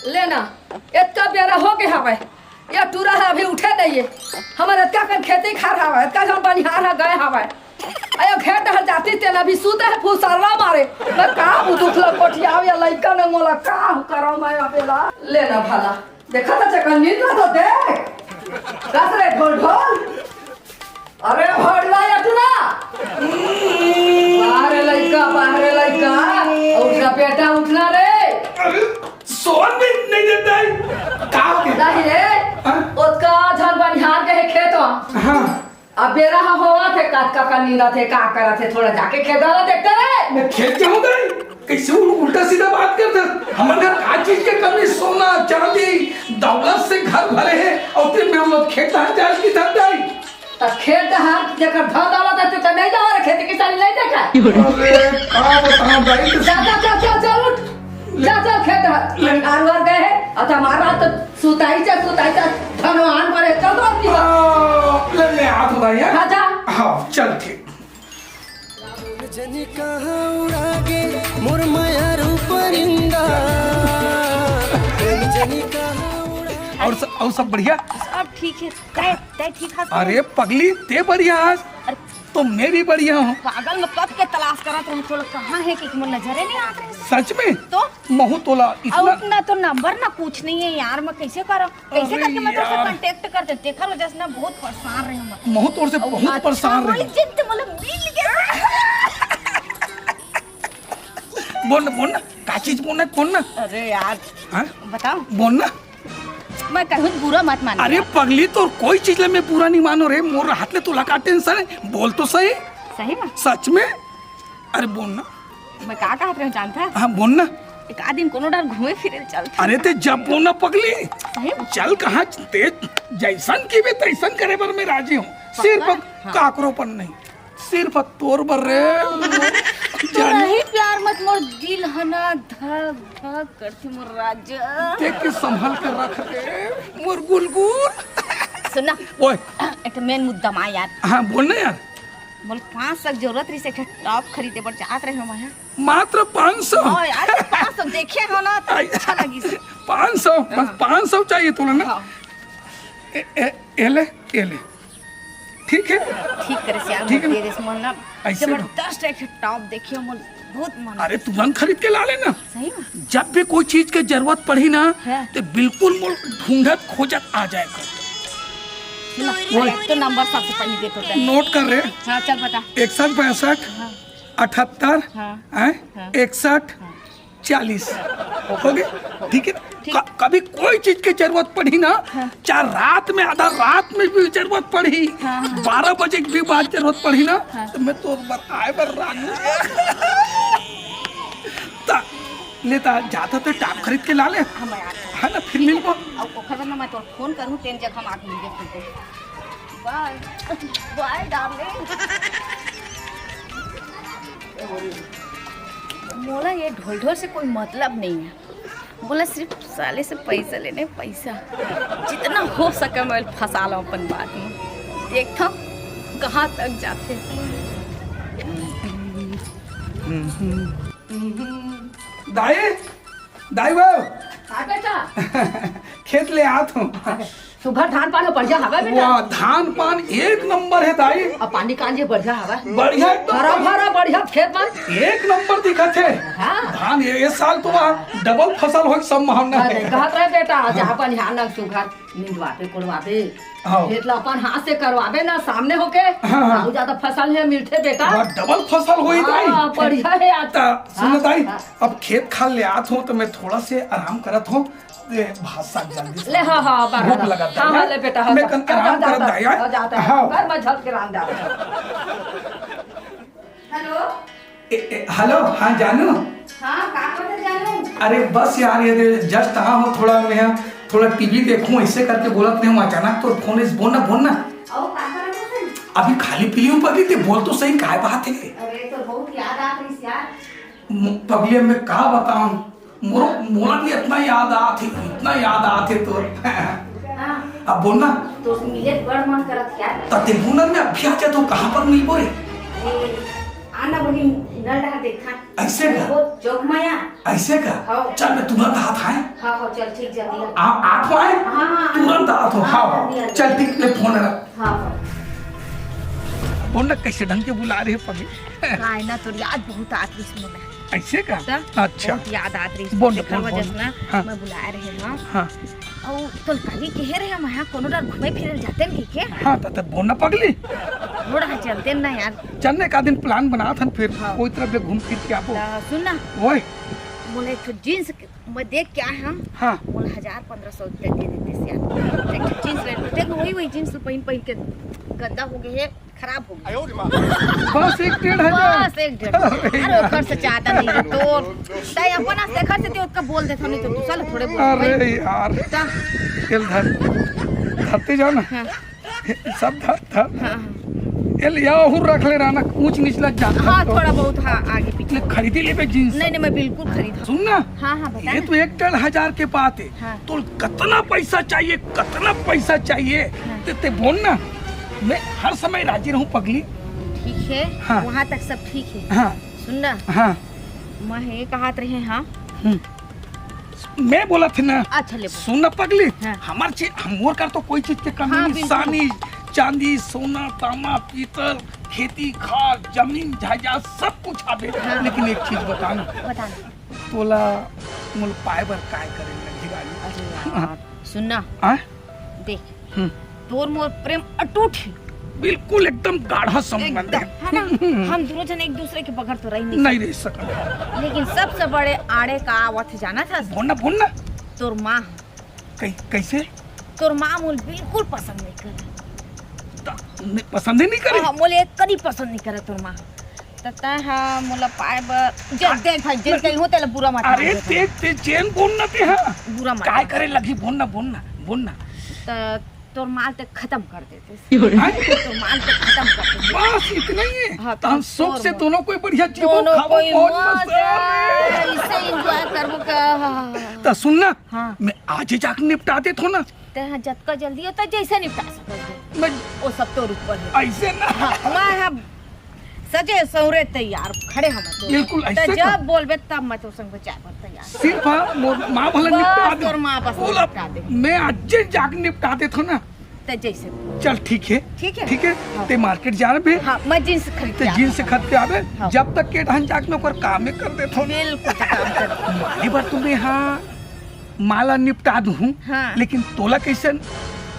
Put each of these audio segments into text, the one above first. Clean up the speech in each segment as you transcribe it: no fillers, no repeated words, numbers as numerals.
लेना इतना बेरा हो के हवे या टूरा है अभी उठे नहीं है हमारे इतना कन खेती खार हवे इतना जन बनिहार है गए हवे अयो खेत हर जाती तेन अभी सूते है फुसरला मारे मैं का दुखला कोठिया या लइका ने मोला का करो मैं अबेला लेना भला देखा था चकन नींद ना तो देख दस रे ढोल ढोल अरे भड़ला या टूरा बाहर लइका उठना बेटा उठना रे अरे सोन भी नहीं देता है का हो गया नहीं रे उसका झन बनिहार के है खेत हां अब बेरा होवा थे काट का नींदा थे का करा थे थोड़ा जाके खेत वाला देखते रे मैं खेत जाऊं गई कैसे उल्टा सीधा बात करते हमारे घर का चीज के कमी सोना चांदी दौलत से घर भरे हैं और फिर मैं लोग खेत हर जाल की धर जाई त खेत हाथ जेकर धन दौलत है तो नहीं जावा रे खेती किसानी नहीं देखा अरे का बताऊं भाई चल उठ चल खेत आरवर गए है अच्छा हमारा तो सुताई धनवान पर चल तो अपनी ले मैं हाथ उठाइए अच्छा हां चल ठीक जनी कहाँ उड़ागे मोर माया रूपरिंदा जनी कहाँ और सब बढ़िया सब ठीक है तय ठीक है अरे पगली ते बढ़िया तो मैं भी बढ़िया हूँ पागल में कब के तलाश करा तुम थोड़ा कहाँ है कि मुझे नजरे नहीं आ रहे सच में तो महू तोला इतना उतना तो नंबर ना कुछ नहीं है यार मैं कैसे करूँ कैसे करके मैं तुझसे कांटेक्ट करते देखा लो जैसे ना बहुत परेशान रही हूँ महू तोर से बहुत परेशान रही मतलब मिल गया बोल ना का चीज बोल ना अरे यार हाँ? बताओ बोल ना मैं कहूँ बुरा मत मान अरे पगली तो कोई चीज ले मैं पूरा नहीं मानो रे मोर हाथ ले तुला का टेंशन है बोल तो सही सही में सच में अरे बोल ना मैं क्या कहते रहे जानता है हाँ बोल ना एक आध दिन कोनो डर घूमे फिरे चल अरे ते जब बोल ना पगली सही में चल कहाँ ते जैसन की भी तैसन करे पर मैं राजी हूँ सिर्फ काकरोपन नहीं सिर्फ तोर बर रे नहीं प्यार मत मोर दिल हना धक धक करती मोर राजा देख के संभाल कर रख रे मोर गुलगुल सुनना ओए एक मेन मुद्दा मा यार हाँ बोल ना यार बोल 500 जरूरत रही से टॉप खरीदे पर चाहत रहे हम मात्र 500 हां यार 500 देखे हो ना तो अच्छा लगी से 500 बस 500 चाहिए तुला ना एले ठीक है ठीक करे से यार ठीक है दे दे मन ना ऐसे जबरदस्त एक टॉप देखियो मन बहुत मन अरे तुरंत खरीद के ला लेना सही में जब भी कोई चीज की जरूरत पड़ी ना हाँ। तो बिल्कुल मोल ढूंढत खोजत आ जाएगा तो नंबर सबसे पहले दे तो नोट कर रहे हां चल बता 61 हाँ 68 हाँ। 61 40 हो गए ठीक है कभी कोई चीज की जरूरत पड़ी ना चाहे रात में आधा रात में भी जरूरत पड़ी 12 बजे की भी बात जरूरत पड़ी ना तो मैं तो बताए बर रानू लेता जाता तो टाप खरीद के ला ले हम यार है ना फिर मिल अब ओखर में मैं तो फोन करूं तेन जगह हम आके मिल गए बाय बाय डार्लिंग मोला ये ढोल ढोल से कोई मतलब नहीं है बोला सिर्फ साले से पैसा लेने पैसा जितना हो सके मैं फंसा लो अपन बात में देखता कहाँ तक जाते दाई वो बेटा खेत ले आत हूँ सुबह धान पान बढ़िया हवा बेटा वाह धान पान एक नंबर है दाई अब पानी कांजे बढ़िया हवा बढ़िया एकदम हरा भरा बढ़िया खेत में एक नंबर दिखत है हाँ। धान ये साल तो डबल फसल हो संभावना अरे है कहत रहे बेटा जहाँ पर ध्यान रख सुघर नींदवाते कोड़वाते हाँ। खेत ला अपन हाथ से करवावे ना सामने होके बहुत ज्यादा फसल है मिलते बेटा डबल फसल हो हाँ, बढ़िया है आज सुनो दाई अब खेत खाल ले आत हूँ तो मैं थोड़ा से आराम करत हूँ भाषा जल्दी ले हाँ हाँ भूख लगा हाँ हाँ ले बेटा हाँ मैं कन आराम करत दाई जाता है हाँ घर में झल के राम जाता है हेलो हेलो हाँ जानू हाँ का करते जानू अरे बस यार ये जस्ट आया हूँ थोड़ा मैं थोड़ा टीवी देखूं ऐसे करके बोलत नहीं हूँ अचानक तो फोन इस बोलना और का करते अभी खाली पीली हूँ पगली थी बोल तो सही काय बात है अरे तो बहुत याद आ रही यार पगली मैं का बताऊं मोरा भी इतना याद आती तो अब बोलना तो मिले बड़ मन करत क्या त्रिभुवन में अभी आ जा तो कहाँ पर मिल बोरे आना बड़ी नल रहा देखा ऐसे का? वो चौक माया ऐसे का? हाँ। चल मैं तुरंत हाथ आए। हाँ चल ठीक जल्दी आप आए? हाँ। तुरंत हाथ हो। हाँ जल्दी। चल ठीक, ले फोन रख। हाँ बोल ना कैसे ढंग के बुला रहे हैं पगली। काय ना तो याद बहुत आती इसमें ऐसे का? अच्छा बहुत याद आती है बोल, देखा बोल, वजह बोल। से ना हाँ। मैं बुला रहे हैं हाँ और तो कभी कहे रहे हम यहाँ कोनो डर घूमे फिरे जाते हैं के हाँ तो बोल ना पगली। थोड़ा चलते ना यार चलने का दिन प्लान बना था फिर हाँ। कोई तरफ से घूम फिर के आपको। सुन ना ओए बोले एक जींस मैं देख क्या है हम हाँ बोले 1000-1500 रुपया दे देते से यार एक जींस ले देख वही जींस पहन के गंदा हो गए है खराब हो गया बस 1-1.5 बस 1-1.5 अरे ओकर से चाहता नहीं है तो तय अपना शेखर से उसका बोल देता नहीं तो दूसरा थोड़े बोल अरे यार तेल धर धरते जाओ ना। हाँ। सब धर धर हाँ ये लिया हुर रख ले रहना ऊंच नीच लग जाता हाँ तो। थोड़ा बहुत हाँ आगे पीछे खरीदी ले पे जींस। नहीं मैं बिल्कुल खरीदा सुन ना हाँ बता ये ना। तो 1-1.5 के बात है। हाँ। तो कितना पैसा चाहिए, कितना पैसा चाहिए हाँ। ते बोल ना, मैं हर समय राजी रहूं पगली। ठीक है हाँ। वहाँ तक सब ठीक है हाँ सुन ना हाँ मैं ये कहात रहे हाँ मैं बोला था ना। अच्छा ले बोल। सुन ना पगली हाँ। हमार चीज हमोर का तो कोई चीज के कमी हाँ, नहीं। बिल्कुल। सानी चांदी सोना तांबा पीतल खेती खाद जमीन जायदाद सब कुछ आवे। हाँ। लेकिन एक चीज बता ना बता ना तोला मुल पाए बर काय करे लगी गाली। अरे यार सुन ना आ? देख तोर मोर प्रेम अटूट है बिल्कुल एकदम गाढ़ा संबंध एकदम है ना है। हम दोनों जन एक दूसरे के बगैर तो रह नहीं रह सकता। सकते लेकिन सबसे बड़े आड़े का आवत जाना था बोल ना तोर माँ कैसे तोर माँ मोल बिल्कुल पसंद नहीं करे पसंद ही नहीं करे। हाँ मोले एक कदी पसंद नहीं करे तोर माँ तता हाँ मोला पाए बर जब देख भाई जेल कहीं होते ला बुरा मत अरे ते चैन बोल ना ते हाँ बुरा मत काय करे लगी बोल ना तो तोर माल तक खत्म कर देते तोर माल तक खत्म कर देते बस इतना ही है। हाँ, तो हम सुख से दोनों कोई बढ़िया चीज दोनों खाओ कोई मौज मौज मस्ती। है, इससे एंजॉय करबो का तो सुनना हाँ। मैं आज ही जाकर निपटा दे थो ना। ते हाँ जतका जल्दी होता जैसे निपटा सकते मैं वो सब तो ऊपर है ऐसे ना हाँ मैं हम सजे सौरे तैयार खड़े हम तो बिल्कुल ऐसे तो का। जब बोलबे तब मैं तो संग चाय पर तैयार सिर्फ माँ भला बस निपटा दे। तोर माँ बस बोला, निपटा दे। मैं आज ही जाकर निपटा दे थो ना। तो जैसे चल ठीक है ठीक है ठीक है हाँ। ते मार्केट जाना भी हाँ मैं जींस खरीद ते जींस से खरीद के आवे हाँ। जब तक के ढंग जाके ना ओकर काम कर दे थो। बिल्कुल काम कर माली बार तुम्हें हाँ माला निपटा दूँ हाँ। लेकिन तोला कैसे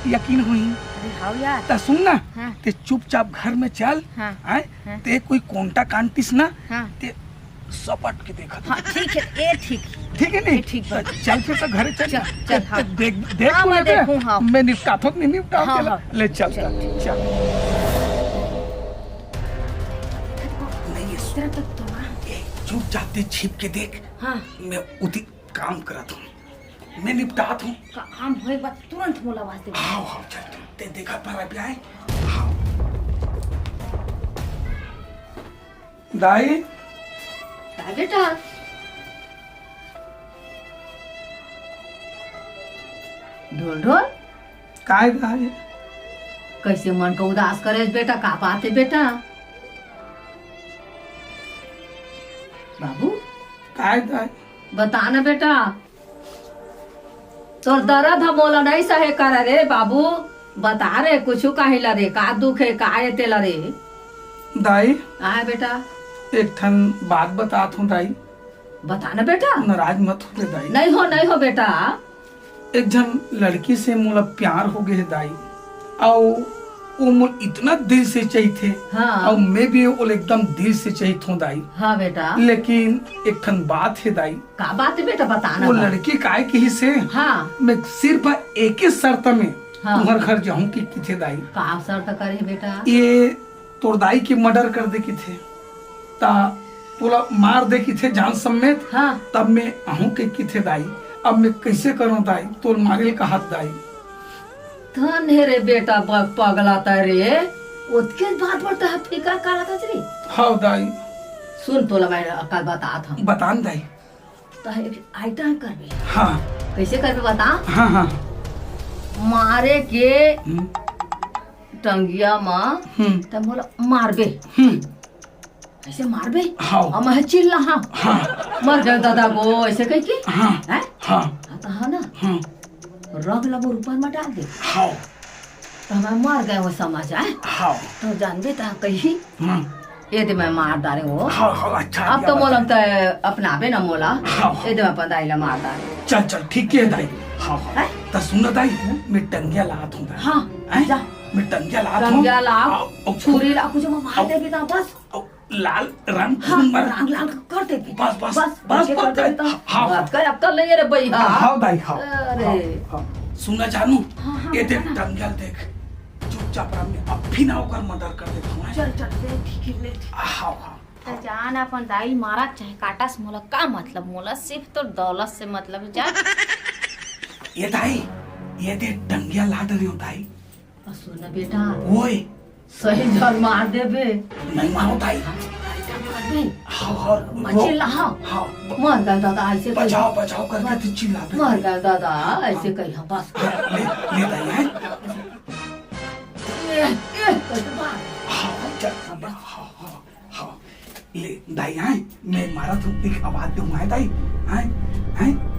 यकीन हुई। अरे हाँ यार ता सुन ना हाँ। ते चुपचाप घर में चल हाँ। आए हाँ। ते कोई कोंटा कांटिस ना हाँ ते सपट के देखा हाँ ठीक है ये ठीक ठीक है नहीं ठीक तो बा। चल फिर तो घर चल चल, हाँ। देख देख हाँ, तू मैं लेते। देखूँ, हाँ। मैं निपटा तो नहीं निपटा हाँ, के हाँ। ले चल चल। चल नहीं ये तेरा तो तुम्हारा चुप जाते छिप के देख हाँ मैं उसी काम करत हूँ मैं निपटात हूँ। काम होए बात तुरंत मोला आवाज दे हाँ हाँ चल ते देखा पर अभी आए हाँ दाई बेटा ढोल ढोल काय दाई कैसे मन को उदास करे बेटा का बात है बेटा बाबू काय दाई बता ना बेटा तोर दर्द हम मोला नहीं सहे कर रे बाबू बता रे कुछ काहिला रे का दुख है का तेला रे दाई आए बेटा एक ठन बात बतात हूँ दाई बता ना बेटा नाराज मत हो रे दाई। नहीं हो बेटा एक जन लड़की से मोला प्यार हो गए दाई और वो मोल इतना दिल से चाहिए हाँ। और मैं भी वो एकदम दिल से चाहिए हूँ दाई। हाँ बेटा लेकिन एक ठन बात है दाई का बात है बेटा बताना वो लड़की काय की से हाँ मैं सिर्फ एक ही शर्त में हाँ। तुम्हारे घर जाऊँ की किथे दाई का शर्त करे बेटा ये तोर दाई की मर्डर कर दे की थे ता पूरा मार दे की थे जान समेत हाँ तब मैं आहू के की थे दाई अब मैं कैसे करूँ दाई तोर मारे का हाथ दाई धन है रे बेटा पगलाता रे उसके बात बढ़ता है फिकर का रहा रे हाँ दाई सुन तोला मैं कल बता था बतान दाई तो एक आइटम करबे हाँ कैसे करबे बता हाँ हाँ मारे के हम्म, टंगिया माँ हम्म, तब बोला मारबे हम्म, ऐसे मारबे हाँ। और मैं चिल्ला हाँ हाँ मर गए दादा वो ऐसे कह के हाँ हैं हाँ तो हाँ ना हाँ रंग लगो ऊपर में डाल दे हाँ तो मैं मर गए वो समझ आए हाँ तो जानबे तो कही हाँ ये दे मैं मार डाले वो हाँ हाँ अच्छा अब तो मोलम तो अपना पे ना मोला हाँ। ये दे मैं पता ही मार डाले चल चल ठीक है दाई हाँ हाँ हैं? तो सुन दाई मैं टंगिया लात हूँ दाई हाँ हैं? जा मैं टंगिया लात हूँ रंगिया ला और छुरी ला कुछ मैं मार देगी तो बस और लाल रंग हाँ मर रंग लाल कर देगी बस बस बस बस कर देगी तो हाँ हाँ कर अब कर लेंगे रे भैया हाँ दाई हाँ अरे। हाँ, हाँ। सुना जानू हाँ, हाँ, ये देख बताना। टंगिया देख चुपचाप रहा मैं अब भी ना होकर मदद कर देता हूँ चल चल दे ठीक है हाँ हाँ तो जान अपन दाई मारा चाहे काटा से मोला का मतलब मोला सिर्फ तो दौलत से मतलब जा ये दाई ये देख टंगिया लाद रही हूँ दाई सुन बेटा ओए सही जल मार देबे नहीं मारो दाई हाँ हाँ चिल्ला हाँ हाँ मर गए दादा ऐसे कही बचाओ बचाओ करके तो चिल्ला पे मर गए दादा ऐसे कही हाँ बस ले ले दाई है कैसे बात हाँ चल हाँ हाँ हाँ ले दाई है मैं मारा तो एक आवाज दूंगा है दाई है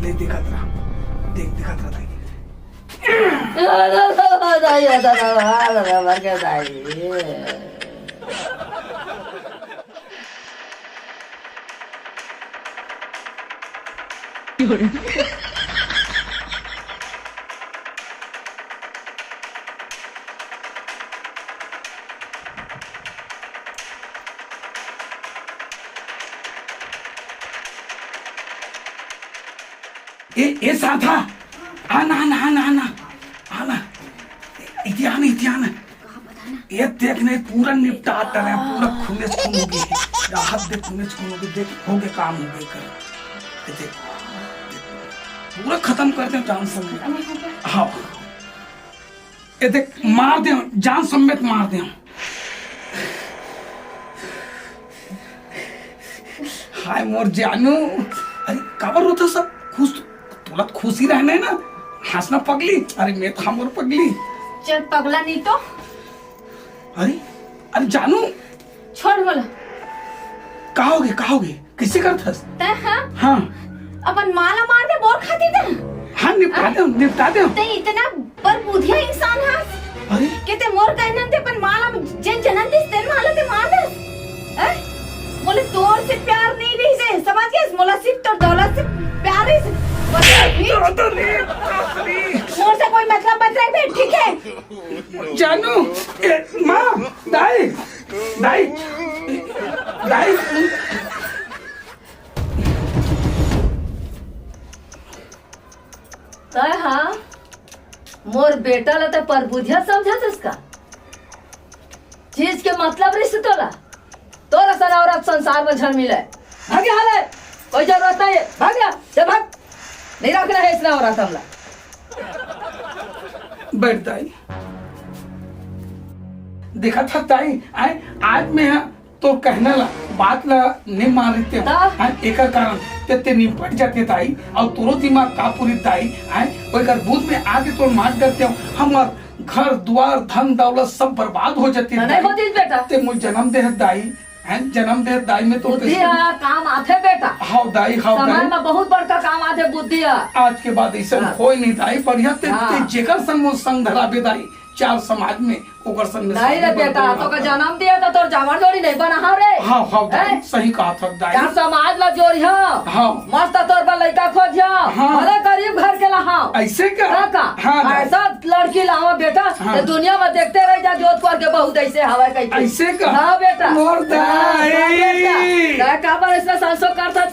ले दिखत रहा देख दिखत रहा दाई दादा मर गए दाई ये साथा आना आना आना आना आना इतिहान इतिहान ये देखने पूरा निपटा रहे पूरा खूने से खून हो गई राहत दे खूने से खून हो गई देख हो गए काम हो गए कर ये देख पूरा खत्म कर दे जान समेत हाँ ये देख मार दे जान समेत मार दे हाय मोर जानू अरे काबर होता सब खुश थोड़ा खुशी रहना है ना हंसना पगली अरे मैं था मोर पगली चल पगला नहीं तो अरे अरे जानू छोड़ बोला कहोगे किसे करथस ते हाँ हाँ अपन माला मार दे बोर खाती था हाँ निपटा दे ते इतना पर बुधिया इंसान है अरे के ते मोर कहना ते अपन माला जन जनन दिस तेन माला ते मार दे हैं बोले तोर से प्यार नहीं रही से समझ गए मोला सिर्फ तो दौलत से प्यार है मोर से कोई मतलब मत रख बे ठीक है जानू माँ दाई दाई दाई तय हाँ मोर बेटा ला तो परबुधिया समझा इसका चीज के मतलब रही से तोला तोरा सना औरत संसार में झड़ मिले भाग्य हाल है कोई जरूरत नहीं है भाग जा चल भाग नहीं रखना है इसने औरत हमला बैठ दाई देखा था दाई आए आज मैं तो कहने ला बात ला नहीं मान रही हाँ। एक कारण ते निपट जाते ताई और तोरो दिमाग का पूरी ताई आए कोई कर दूध में आके तो मार देते हो हमार घर द्वार धन दौलत सब बर्बाद हो जाती है नहीं होती बेटा ते मुझे जन्म दे दाई हैं जन्म दे दाई में तो बुद्धि आया काम आते बेटा हाउ दाई समाज में बहुत बड़का काम आते बुद्धि आ आज के बाद ऐसा हाँ। कोई नहीं दाई बढ़िया ते हाँ। जेकर संग संग धरा बेदाई चार समाज में ओकर संग में नहीं रे शादी बेटा बर्बाद तो का जन्म दिया तो तोर जवान जोड़ी नहीं बना हाँ रे हाँ हाँ दाई हैं? सही कहा था दाई यार समाज ला जोड़िया हाँ मस्त तोर पर लड़का खोजिया हाँ। भले गरीब घर के ला ऐसे क्या का हाँ दाई। ऐसा लड़की लावा बेटा हाँ। तो दुनिया में देखते रह जा जोधपुर के बहुत ऐसे हवा कहीं ऐसे का हाँ बेटा मोर दाई का बार इसने संसो करता